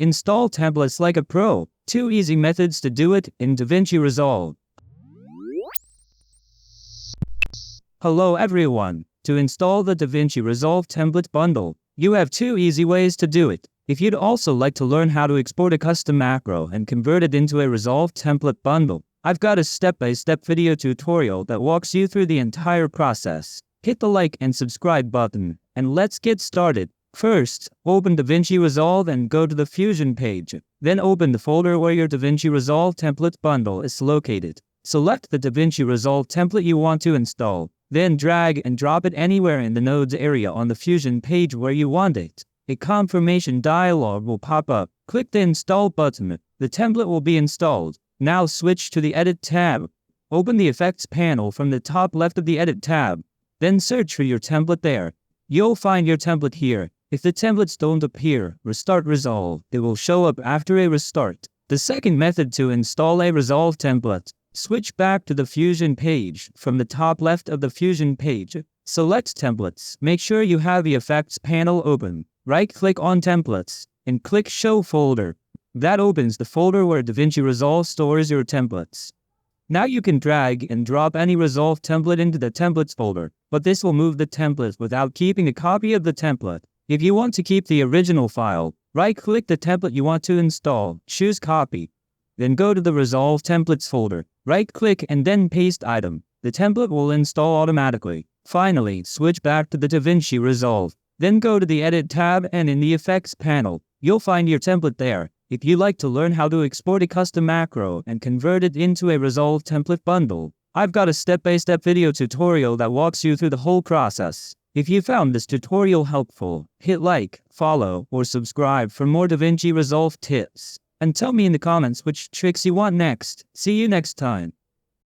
Install templates like a pro. 2 easy methods to do it in DaVinci Resolve. Hello everyone. To install the DaVinci Resolve Template bundle, you have 2 easy ways to do it. If you'd also like to learn how to export a custom macro and convert it into a Resolve template bundle, I've got a step-by-step video tutorial that walks you through the entire process. Hit the like and subscribe button, and let's get started. First, open DaVinci Resolve and go to the Fusion page. Then open the folder where your DaVinci Resolve template bundle is located. Select the DaVinci Resolve template you want to install. Then drag and drop it anywhere in the nodes area on the Fusion page where you want it. A confirmation dialog will pop up. Click the Install button. The template will be installed. Now switch to the Edit tab. Open the Effects panel from the top left of the Edit tab. Then search for your template there. You'll find your template here. If the templates don't appear, restart Resolve. They will show up after a restart. The second method to install a Resolve template. Switch back to the Fusion page. From the top left of the Fusion page, select Templates. Make sure you have the Effects panel open. Right-click on Templates and click Show Folder. That opens the folder where DaVinci Resolve stores your templates. Now you can drag and drop any Resolve template into the Templates folder, but this will move the template without keeping a copy of the template. If you want to keep the original file, right-click the template you want to install, choose Copy. Then go to the Resolve Templates folder, right-click and then paste item. The template will install automatically. Finally, switch back to the DaVinci Resolve. Then go to the Edit tab and in the Effects panel, you'll find your template there. If you'd like to learn how to export a custom macro and convert it into a Resolve template bundle, I've got a step-by-step video tutorial that walks you through the whole process. If you found this tutorial helpful, hit like, follow, or subscribe for more DaVinci Resolve tips. And tell me in the comments which tricks you want next. See you next time.